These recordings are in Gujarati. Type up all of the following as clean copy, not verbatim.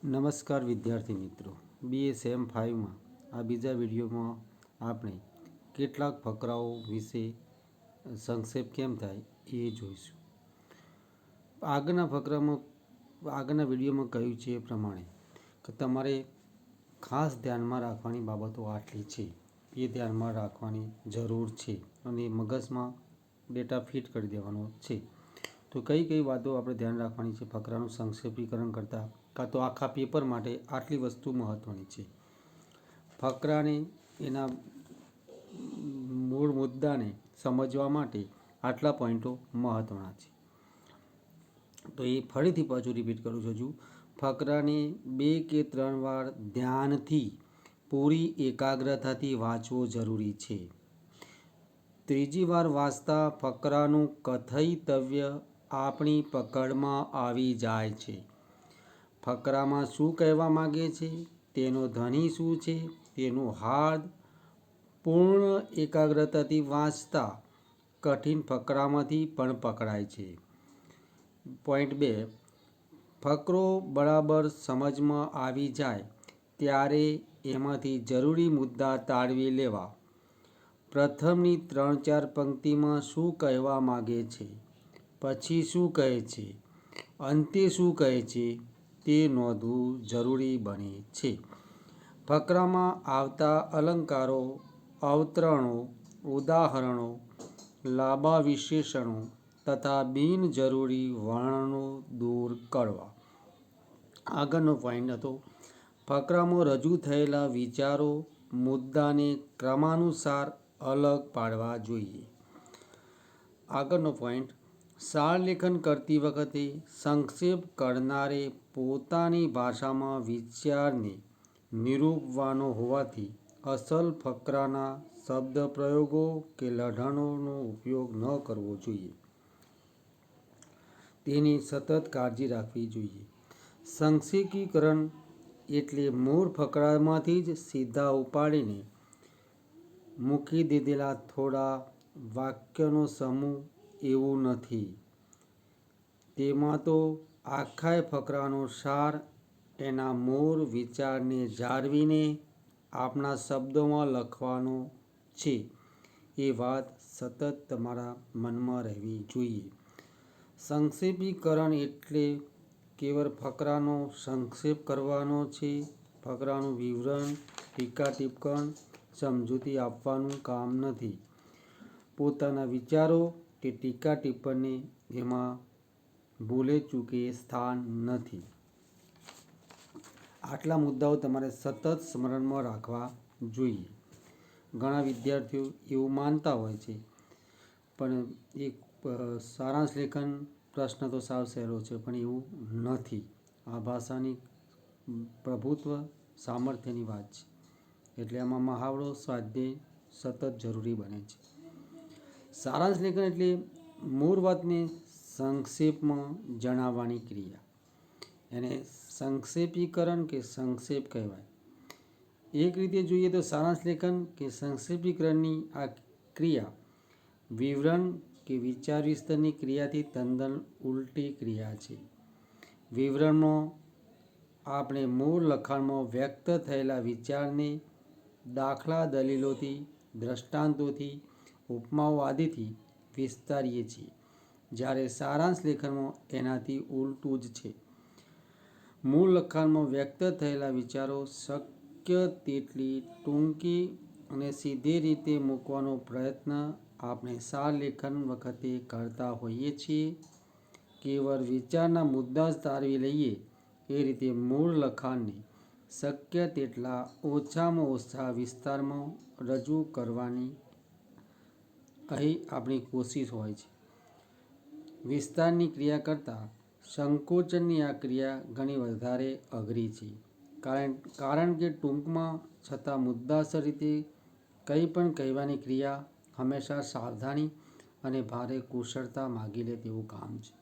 નમસ્કાર વિદ્યાર્થી મિત્રો, BSM 5માં આ બીજા વિડીયોમાં આપણે કેટલાક ફકરાઓ વિશે સંક્ષેપ કેમ થાય એ જોઈશું. આગળના વિડીયોમાં કહ્યું છે એ પ્રમાણે કે તમારે ખાસ ધ્યાનમાં રાખવાની બાબતો આટલી છે, એ ધ્યાનમાં રાખવાની જરૂર છે અને મગજમાં ડેટા ફિટ કરી દેવાનો છે. તો કઈ કઈ વાતો આપણે ધ્યાન રાખવાની છે ફકરાનું સંક્ષેપીકરણ કરતાં, કાં તો આખા પેપર માટે આટલી વસ્તુ મહત્ત્વની છે. ફકરાને એના મૂળ મુદ્દાને સમજવા માટે આટલા પોઈન્ટો મહત્ત્વના છે. તો એ ફરીથી પાછું રિપીટ કરું છું. હજુ ફકરાને 2 કે 3 વાર ધ્યાનથી પૂરી એકાગ્રતાથી વાંચવો જરૂરી છે. ત્રીજી વાર વાંચતા ફકરાનું કથયિતવ્ય આપણી પકડમાં આવી જાય છે. ફકરામાં શું કહેવા માગે છે, તેનો ધ્વનિ શું છે, તેનું હાર્દ પૂર્ણ એકાગ્રતાથી વાંચતા કઠિન ફકરામાંથી પણ પકડાય છે. પોઈન્ટ 2, ફકરો બરાબર સમજમાં આવી જાય ત્યારે એમાંથી જરૂરી મુદ્દા તારવી લેવા. પ્રથમની 3-4 પંક્તિમાં શું કહેવા માગે છે, પછી શું કહે છે, અંતે શું કહે છે તે નોંધવું જરૂરી બને છે. ફકરામાં આવતા અલંકારો, અવતરણો, ઉદાહરણો, લાંબા વિશેષણો તથા બિનજરૂરી વર્ણનો દૂર કરવા. આગળનો પોઈન્ટ હતો ફકરામાં રજૂ થયેલા વિચારો, મુદ્દાને ક્રમાનુસાર અલગ પાડવા જોઈએ. આગળનો પોઈન્ટ, સારલેખન કરતી વખતે સંક્ષેપ કરનારે પોતાની ભાષામાં વિચારને નિરૂપવાનો હોવાથી અસલ ફકરાના શબ્દપ્રયોગો કે લઢણોનો ઉપયોગ ન કરવો જોઈએ. તેની સતત કાળજી રાખવી જોઈએ. સંક્ષેપીકરણ એટલે મૂળ ફકરામાંથી જ સીધા ઉપાડીને મૂકી દીધેલા થોડા વાક્યનો સમૂહ એવું નથી. તેમાં તો આખાય ફકરાનો સાર, એના મૂળ વિચારને જાળવીને આપણા શબ્દોમાં લખવાનો છે. એ વાત સતત તમારા મનમાં રહેવી જોઈએ. સંક્ષેપીકરણ એટલે કેવળ ફકરાનો સંક્ષેપ કરવાનો છે. ફકરાનું વિવરણ, ટીકા ટિપ્પણ, સમજૂતી આપવાનું કામ નથી. પોતાના વિચારો કે ટીકા ટિપ્પણને એમાં ભૂલે ચૂકે સ્થાન નથી. આટલા મુદ્દાઓ તમારે સતત સ્મરણમાં રાખવા જોઈએ. ઘણા વિદ્યાર્થીઓ એવું માનતા હોય છે, પણ એક સારાંશ લેખન પ્રશ્ન તો સાવ સહેલો છે, પણ એવું નથી. આ ભાષાની પ્રભુત્વ સામર્થ્યની વાત છે, એટલે આમાં મહાવરો, સ્વાધ્યાય સતત જરૂરી બને છે. સારાંશ લેખન એટલે મૂળ વાતને સંક્ષેપમાં જણાવવાની ક્રિયા, એને સંક્ષેપીકરણ કે સંક્ષેપ કહેવાય. એક રીતે જોઈએ તો સારાંશ લેખન કે સંક્ષેપીકરણની આ ક્રિયા વિવરણ કે વિચાર વિસ્તરની ક્રિયાથી તદ્દન ઉલટી ક્રિયા છે. વિવરણમાં આપણે મૂળ લખાણમાં વ્યક્ત થયેલા વિચારને દાખલા, દલીલોથી, દ્રષ્ટાંતોથી, ઉપમાઓ આદિથી વિસ્તારીએ છીએ, જ્યારે સારાંશ લેખનમાં એનાથી ઉલટું જ છે. મૂળ લખાણમાં વ્યક્ત થયેલા વિચારો શક્ય તેટલી ટૂંકી અને સીધી રીતે મૂકવાનો પ્રયત્ન આપણે સાર લેખન વખતે કરતા હોઈએ છીએ. કેવળ વિચારના મુદ્દા જ તારવી લઈએ એ રીતે મૂળ લખાણને શક્ય તેટલા ઓછામાં ઓછા વિસ્તારમાં રજૂ કરવાની અહીં આપણી કોશિશ હોય છે. વિસ્તારની ક્રિયા કરતાં સંકોચનની આ ક્રિયા ઘણી વધારે અઘરી છે, કારણ કે ટૂંકમાં છતાં મુદ્દાસર રીતે કંઈ પણ કહેવાની ક્રિયા હંમેશા સાવધાની અને ભારે કુશળતા માગી લે તેવું કામ છે.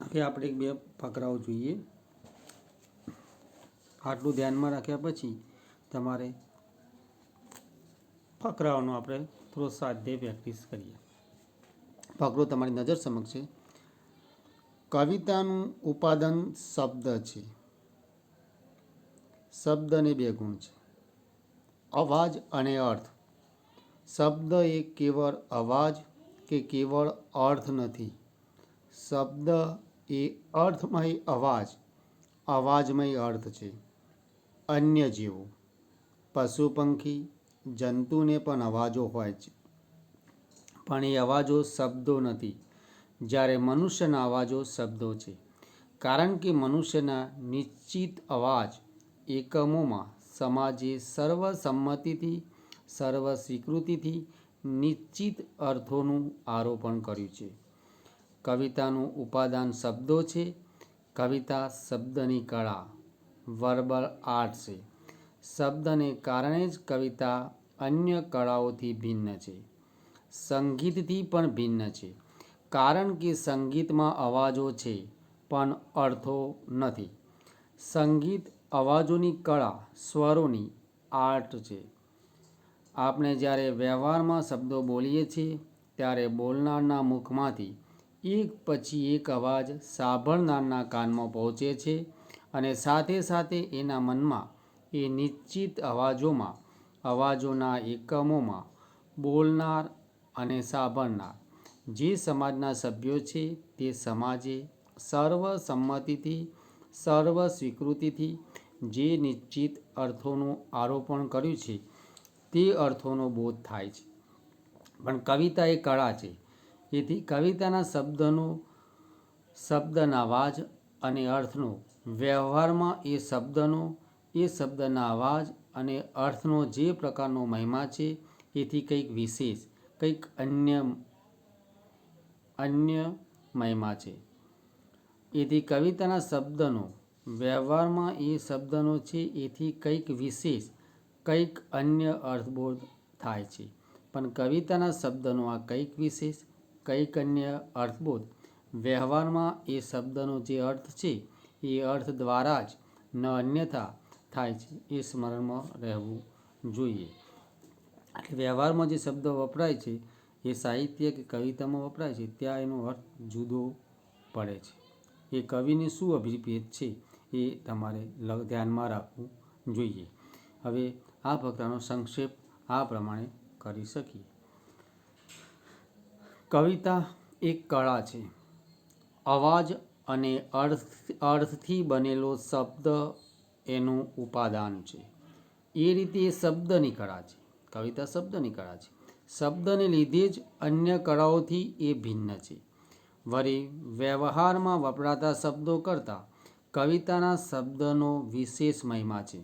હવે આપણે 2 ફકરાઓ જોઈએ. આટલું ધ્યાનમાં રાખ્યા પછી તમારે ફકરાઓનો આપણે થોડો સ્વાધ્યાય પ્રેક્ટિસ કરીએ. ફકરો તમારી નજર સમક્ષ છે. કવિતાનું ઉપાદાન શબ્દ છે. શબ્દને બે ગુણ છે, અવાજ અને અર્થ. શબ્દ એ કેવળ અવાજ કે કેવળ અર્થ નથી. શબ્દ એ અર્થમય અવાજ, અવાજમય અર્થ છે. અન્ય જીવો, પશુ પંખી, જંતુને પણ અવાજો હોય છે, પણ એ અવાજો શબ્દો નથી. જ્યારે મનુષ્યના અવાજો શબ્દો છે, કારણ કે મનુષ્યના નિશ્ચિત અવાજ એકમોમાં સમાજે સર્વસંમતિથી, સર્વ સ્વીકૃતિથી નિશ્ચિત અર્થોનું આરોપણ કર્યું છે. કવિતાનું ઉપાદાન શબ્દો છે. કવિતા શબ્દની કળા, વર્બલ આર્ટ છે. શબ્દને કારણે જ કવિતા અન્ય કળાઓથી ભિન્ન છે, સંગીતથી પણ ભિન્ન છે. કારણ કે સંગીતમાં અવાજો છે પણ અર્થો નથી. સંગીત અવાજોની કળા, સ્વરોની આર્ટ છે. આપણે જ્યારે વ્યવહારમાં શબ્દો બોલીએ છીએ ત્યારે બોલનારના મુખમાંથી એક પછી એક અવાજ સાંભળનારના કાનમાં પહોંચે છે અને સાથે સાથે એના મનમાં એ નિશ્ચિત અવાજોના એકમોમાં બોલનાર અને સાંભળનાર જે સમાજના સભ્યો છે તે સમાજે સર્વસંમતિથી, સર્વ સ્વીકૃતિથી જે નિશ્ચિત અર્થોનું આરોપણ કર્યું છે તે અર્થોનો બોધ થાય છે. પણ કવિતા એ કળા છે. એથી કવિતાના શબ્દના અવાજ અને અર્થનો વ્યવહારમાં એ શબ્દના અવાજ અને અર્થનો જે પ્રકારનો મહિમા છે એથી કંઈક વિશેષ, કંઈક અન્ય મહિમા છે. એથી કવિતાના શબ્દનો વ્યવહારમાં એ શબ્દનો છે એથી કંઈક વિશેષ, કંઈક અન્ય અર્થબોધ થાય છે. પણ કવિતાના શબ્દનો આ કંઈક વિશેષ, કંઈક અન્ય અર્થબોધ વ્યવહારમાં એ શબ્દનો જે અર્થ છે એ અર્થ દ્વારા જ ન અન્યથા થાય છે, એ સ્મરણમાં રહેવું જોઈએ. એટલે વ્યવહારમાં જે શબ્દો વપરાય છે એ સાહિત્ય કે કવિતામાં વપરાય છે ત્યાં એનો અર્થ જુદો પડે છે. એ કવિને શું અભિપ્રેત છે એ તમારે ધ્યાનમાં રાખવું જોઈએ. હવે આ ફકરાનો સંક્ષેપ આ પ્રમાણે કરી શકીએ. કવિતા એક કળા છે. અવાજ અને અર્થથી બનેલો શબ્દ એનું ઉપાદાન છે. એ રીતે એ શબ્દની કળા છે. કવિતા શબ્દની કળા છે. શબ્દને લીધે જ અન્ય કળાઓથી એ ભિન્ન છે. વળી વ્યવહારમાં વપરાતા શબ્દો કરતાં કવિતાના શબ્દનો વિશેષ મહિમા છે.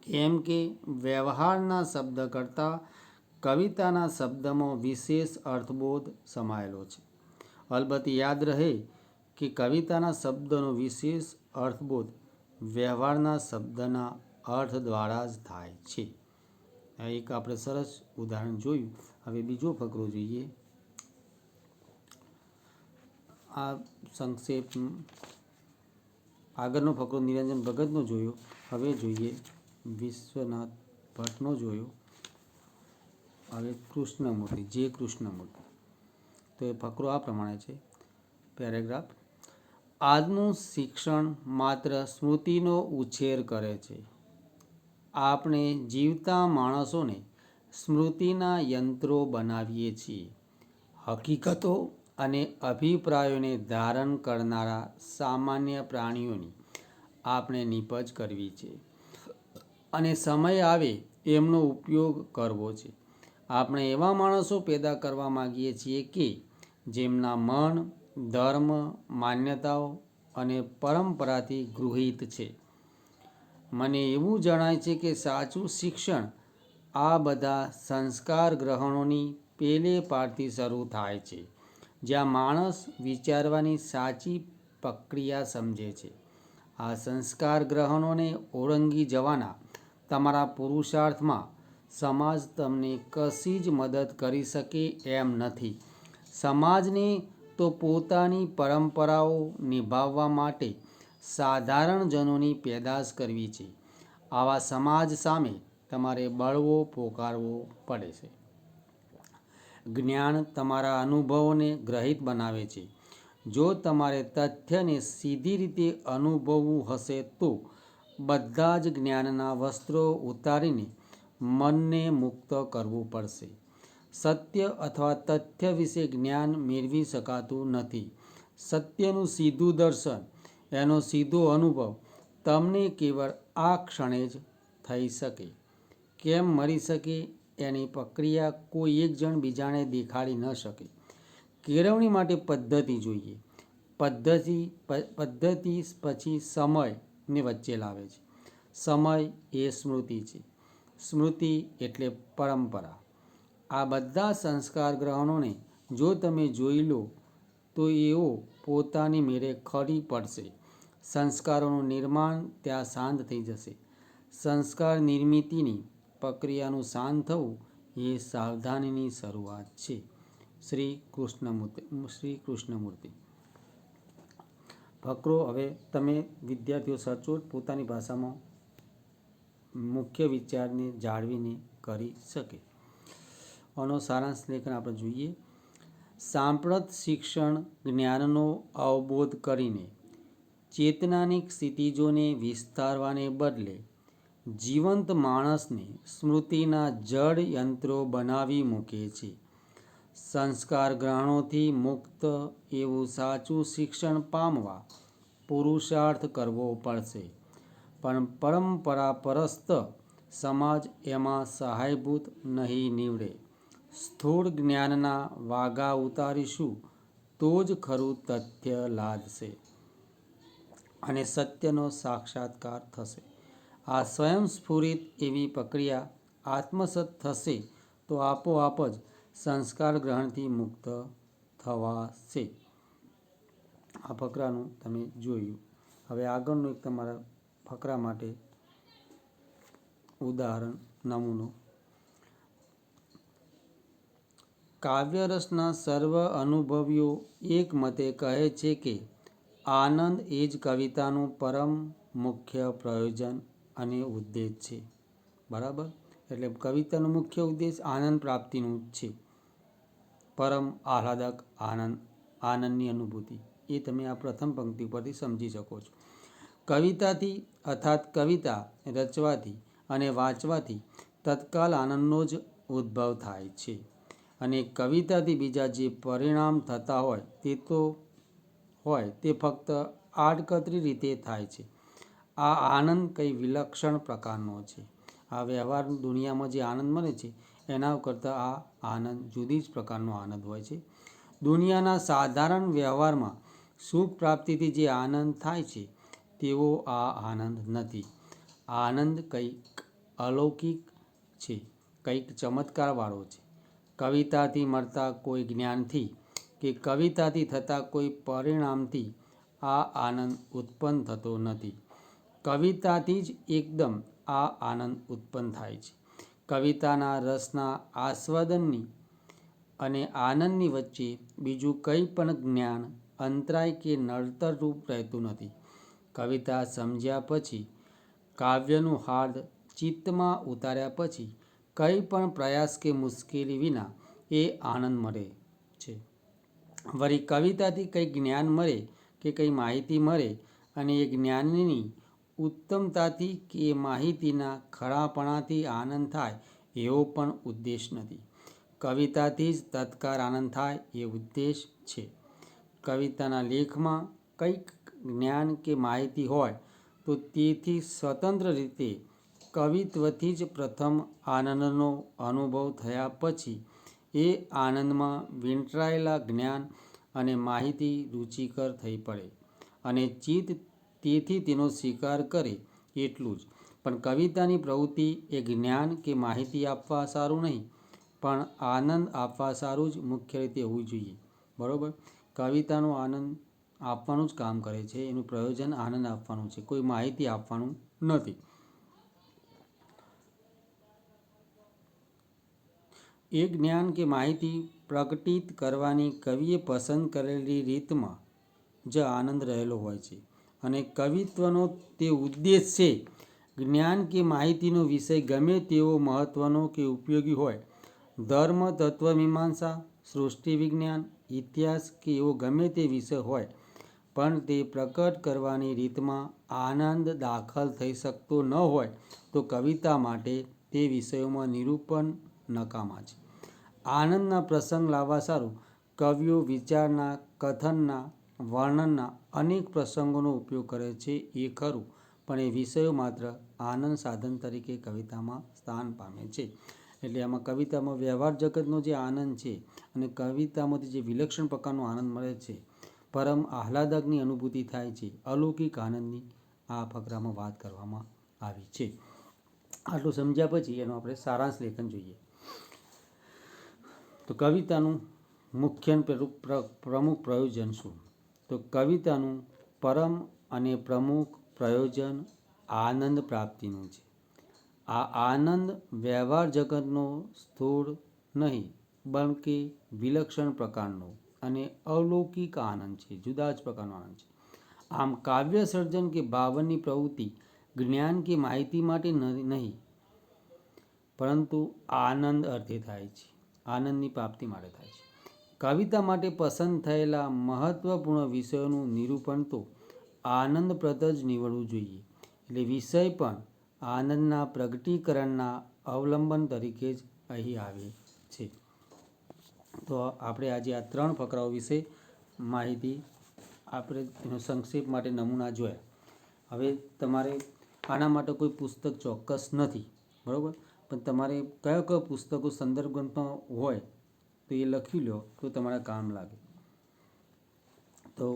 કેમ કે વ્યવહારના શબ્દ કરતાં કવિતાના શબ્દમાં વિશેષ અર્થબોધ સમાયેલો છે. અલબત્ત યાદ રહે કે કવિતાના શબ્દનો વિશેષ અર્થબોધ વ્યવહારના શબ્દના અર્થ દ્વારા જ થાય છે. એક આપણે સરસ ઉદાહરણ જોયું. હવે બીજો ફકરો જોઈએ. આ સંક્ષેપ આગળનો ફકરો નિરંજન ભગતનો જોયો. હવે જોઈએ વિશ્વનાથ ભટ્ટનો જોયો. હવે કૃષ્ણમૂર્તિ, જે કૃષ્ણમૂર્તિ. તો એ ફકરો આ પ્રમાણે છે. પેરેગ્રાફ: આજનું શિક્ષણ માત્ર સ્મૃતિનો ઉછેર કરે છે. આપણે જીવતા માણસોને સ્મૃતિના યંત્રો બનાવીએ છીએ. હકીકતો અને અભિપ્રાયોને ધારણ કરનારા સામાન્ય પ્રાણીઓની આપણે નીપજ કરવી છે અને સમય આવે એમનો ઉપયોગ કરવો છે. આપણે એવા માણસો પેદા કરવા માગીએ છીએ કે જેમના મન, ધર્મ, માન્યતાઓ અને પરંપરાથી ગૃહીત છે. મને એવું જણાય છે કે સાચું શિક્ષણ આ બધા સંસ્કાર ગ્રહણોની પેલે પારથી શરૂ થાય છે, જ્યાં માણસ વિચારવાની સાચી પ્રક્રિયા સમજે છે. આ સંસ્કાર ગ્રહણોને ઓળંગી જવાના તમારા પુરુષાર્થમાં સમાજ તમને કશી જ મદદ કરી શકે એમ નથી. સમાજને તો પોતાની પરંપરાઓ નિભાવવા માટે સાધારણજનોની પેદાશ કરવી છે. આવા સમાજ સામે તમારે બળવો પોકારવો પડે છે. જ્ઞાન તમારા અનુભવોને ગ્રહિત બનાવે છે. જો તમારે તથ્યને સીધી રીતે અનુભવવું હશે તો બધા જ જ્ઞાનના વસ્ત્રો ઉતારીને મનને મુક્ત કરવું પડશે. સત્ય અથવા તથ્ય વિશે જ્ઞાન મેળવી શકાતું નથી. સત્યનું સીધું દર્શન, એનો સીધો અનુભવ તમને કેવળ આ ક્ષણે જ થઈ શકે. કેમ મળી શકે એની પ્રક્રિયા કોઈ એક જણ બીજાને દેખાડી ન શકે. કેળવણી માટે પદ્ધતિ જોઈએ. પદ્ધતિ પછી સમયને વચ્ચે લાવે છે. સમય એ સ્મૃતિ છે. સ્મૃતિ એટલે પરંપરા. આ બધા સંસ્કાર ગ્રહણોને જો તમે જોઈ લો તો એઓ પોતાની મેળે ખરી પડશે. સંસ્કારોનું નિર્માણ ત્યાં શાંત થઈ જશે. સંસ્કાર નિર્મિતિની પ્રક્રિયાનું શાંત થવું એ સાવધાનીની શરૂઆત છે. શ્રી કૃષ્ણમૂર્તિ. ફકરો હવે તમે વિદ્યાર્થીઓ સચોટ પોતાની ભાષામાં મુખ્ય વિચારને જાળવીને કરી શકે. આનો સારાંશ લેખન આપણે જોઈએ. સાંપ્રત શિક્ષણ જ્ઞાનનો અવબોધ કરીને ચેતનાની ક્ષિતિજોને વિસ્તારવાને બદલે જીવંત માણસને સ્મૃતિના જડ યંત્રો બનાવી મૂકે છે. સંસ્કાર ગ્રહણોથી મુક્ત એવું સાચું શિક્ષણ પામવા પુરુષાર્થ કરવો પડશે. પણ પરંપરાપરસ્ત સમાજ એમાં સહાયભૂત નહીં નીવડે. સ્થૂળ જ્ઞાનના વાગા ઉતારીશું તો જ ખરું તથ્ય લાદશે અને સત્યનો સાક્ષાત્કાર થશે. આ સ્વયંસ્ફુરિત એવી પ્રક્રિયા આત્મસાત થશે તો આપોઆપ જ સંસ્કાર ગ્રહણથી મુક્ત થવાશે. આ ફકરાનું તમે જોયું. હવે આગળનું એક તમારા ફકરા માટે ઉદાહરણ નમૂનો. કાવ્યરસના સર્વ અનુભવીઓ એક મતે કહે છે કે આનંદ એ જ કવિતાનું પરમ મુખ્ય પ્રયોજન અને ઉદ્દેશ છે. બરાબર? એટલે કવિતાનો મુખ્ય ઉદ્દેશ આનંદ પ્રાપ્તિનું જ છે. પરમ આહ્લાદક આનંદની અનુભૂતિ એ તમે આ પ્રથમ પંક્તિ પરથી સમજી શકો છો. કવિતાથી અર્થાત કવિતા રચવાથી અને વાંચવાથી તત્કાલ આનંદનો જ ઉદ્ભવ થાય છે અને કવિતાથી બીજા જે પરિણામ થતા હોય તે ફક્ત આડકતરી રીતે થાય છે. આ આનંદ કંઈ વિલક્ષણ પ્રકારનો છે. આ વ્યવહાર દુનિયામાં જે આનંદ મળે છે એના કરતાં આ આનંદ જુદી જ પ્રકારનો આનંદ હોય છે. દુનિયાના સાધારણ વ્યવહારમાં સુખ પ્રાપ્તિથી જે આનંદ થાય છે તેવો આ આનંદ નથી. આનંદ કંઈક અલૌકિક છે, કંઈક ચમત્કારવાળો છે. કવિતાથી મળતા કોઈ જ્ઞાનથી કે કવિતાથી થતા કોઈ પરિણામથી આ આનંદ ઉત્પન્ન થતો નથી. કવિતાથી જ એકદમ આ આનંદ ઉત્પન્ન થાય છે. કવિતાના રસના આસ્વાદનની અને આનંદની વચ્ચે બીજું કંઈ પણ જ્ઞાન, અંતરાય કે નડતરરૂપ રહેતું નથી. કવિતા સમજ્યા પછી, કાવ્યનું હાર્દ ચિત્તમાં ઉતાર્યા પછી કંઈ પણ પ્રયાસ કે મુશ્કેલી વિના એ આનંદ મળે છે. વળી કવિતાથી કંઈ જ્ઞાન મળે કે કંઈ માહિતી મળે અને એ જ્ઞાનની ઉત્તમતાથી કે માહિતીના ખરાપણાથી આનંદ થાય એવો પણ ઉદ્દેશ નથી. કવિતાથી જ તત્કાળ આનંદ થાય એ ઉદ્દેશ છે. કવિતાના લેખમાં કંઈક જ્ઞાન કે માહિતી હોય તો તેથી સ્વતંત્ર રીતે કવિત્વથી જ પ્રથમ આનંદનો અનુભવ થયા પછી એ આનંદમાં વીંટળાયેલા જ્ઞાન અને માહિતી રુચિકર થઈ પડે અને ચિત્ત તેથી તેનો સ્વીકાર કરે એટલું જ. પણ કવિતાની પ્રવૃત્તિ એ જ્ઞાન કે માહિતી આપવા સારું નહીં પણ આનંદ આપવા સારું જ મુખ્ય રીતે હોવું જોઈએ. બરાબર? કવિતાનો આનંદ આપવાનું જ કામ કરે છે. એનું પ્રયોજન આનંદ આપવાનું છે, કોઈ માહિતી આપવાનું નથી. એ જ્ઞાન કે માહિતી પ્રગટિત કરવાની કવિએ પસંદ કરેલી રીતમાં જ આનંદ રહેલો હોય છે અને કવિત્વનો તે ઉદ્દેશ છે. જ્ઞાન કે માહિતીનો વિષય ગમે તેવો મહત્ત્વનો કે ઉપયોગી હોય, ધર્મ, તત્વમીમાંસા, સૃષ્ટિ વિજ્ઞાન, ઇતિહાસ કે એવો ગમે તે વિષય હોય પણ તે પ્રકટ કરવાની રીતમાં આનંદ દાખલ થઈ શકતો ન હોય તો કવિતા માટે તે વિષયોમાં નિરૂપણ નકામા છે. આનંદના પ્રસંગ લાવવા સારું કવિઓ વિચારના, કથનના, વર્ણનના અનેક પ્રસંગોનો ઉપયોગ કરે છે એ ખરું, પણ એ વિષયો માત્ર આનંદ સાધન તરીકે કવિતામાં સ્થાન પામે છે. એટલે આમાં કવિતામાં વ્યવહાર જગતનો જે આનંદ છે અને કવિતામાંથી જે વિલક્ષણ પ્રકારનો આનંદ મળે છે, પરમ આહલાદકની અનુભૂતિ થાય છે, અલૌકિક આનંદની આ ફકરામાં વાત કરવામાં આવી છે. આટલું સમજ્યા પછી એનો આપણે સારાંશ લેખન જોઈએ. તો કવિતાનું મુખ્ય પ્રમુખ પ્રયોજન શું? તો કવિતાનું પરમ અને પ્રમુખ પ્રયોજન આનંદ પ્રાપ્તિનું છે. આ આનંદ વ્યવહાર જગતનો સ્થૂળ નહીં, બલકે વિલક્ષણ પ્રકારનો અને અલૌકિક આનંદ છે, જુદા જ પ્રકારનો આનંદ છે. આમ કાવ્ય સર્જન કે ભાવનની પ્રવૃત્તિ જ્ઞાન કે માહિતી માટે નહીં, પરંતુ આનંદ અર્થે થાય છે, આનંદની પ્રાપ્તિ માટે થાય છે. કવિતા માટે પસંદ થયેલા મહત્વપૂર્ણ વિષયોનું નિરૂપણ તો આનંદપ્રદ જ નીવડવું જોઈએ. એટલે વિષય પણ આનંદના પ્રગટીકરણના અવલંબન તરીકે જ અહીં આવે છે. તો આપણે આજે આ 3 ફકરાઓ વિશે માહિતી આપણે એનો સંક્ષેપ માટે નમૂના જોયા. હવે તમારે આના માટે કોઈ પુસ્તક ચોક્કસ નથી, બરાબર, પણ તમારે કયો કયો પુસ્તકો સંદર્ભ ગ્રંથમાં હોય તો એ લખી લો તો તમારા કામ લાગે. તો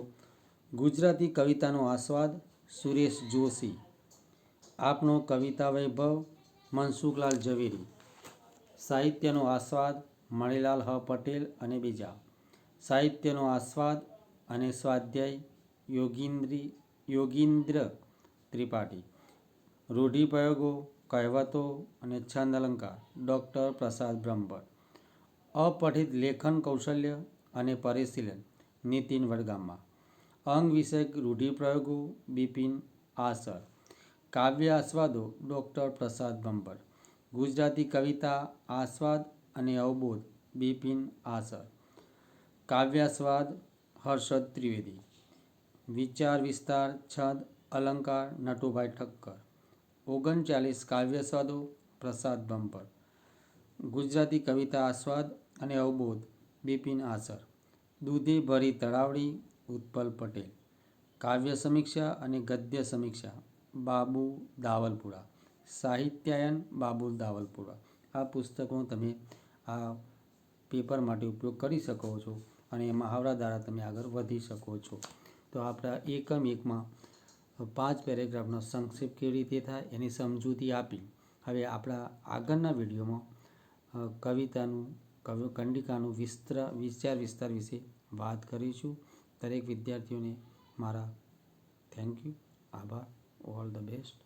ગુજરાતી કવિતાનો આસ્વાદ સુરેશ જોશી, આપનો કવિતા વૈભવ મનસુખલાલ ઝવેરી, સાહિત્યનો આસ્વાદ મણિલાલ હ પટેલ અને બીજા, સાહિત્યનો આસ્વાદ અને સ્વાધ્યાય યોગીન્દ્ર ત્રિપાઠી, રૂઢિપ્રયોગો, કહેવતો અને છંદ અલંકાર ડૉક્ટર પ્રસાદ બ્રહ્મભટ્ટ, અપઠિત લેખન કૌશલ્ય અને પરિશીલન નીતિન વડગામા, અંગ વિષયક રૂઢિપ્રયોગો બિપિન આસર, કાવ્ય આસ્વાદો ડૉક્ટર પ્રસાદ બ્રહ્મભટ્ટ, ગુજરાતી કવિતા આસ્વાદ અને અવબોધ બિપિન આસર, કાવ્યાસ્વાદ હર્ષદ ત્રિવેદી, વિચાર વિસ્તાર છંદ અલંકાર નટુભાઈ ઠક્કર, 39 કાવ્યાસ્વાદો પ્રસાદ બ્રહ્મભટ્ટ, ગુજરાતી કવિતા આસ્વાદ અને અવબોધ બિપિન આસર, દૂધે ભરી તળાવડી ઉત્પલ પટેલ, કાવ્ય સમીક્ષા અને ગદ્ય સમીક્ષા બાબુ દાવલપુરા, સાહિત્યાયન બાબુ દાવલપુરા. આ પુસ્તકોનો તમે આ પેપર માટે ઉપયોગ કરી શકો છો અને મહાવરા દ્વારા તમે આગળ વધી શકો છો. તો આપણા એકમ એકમાં 5 પેરેગ્રાફનો સંક્ષેપ કેવી રીતે થાય એની સમજૂતી આપી. હવે આપણા આગળના વિડીયોમાં કંડિકાનું વિચાર વિસ્તાર વિશે વાત કરીશું. દરેક વિદ્યાર્થીઓને મારા થેન્ક યુ, આભાર, ઓલ ધ બેસ્ટ.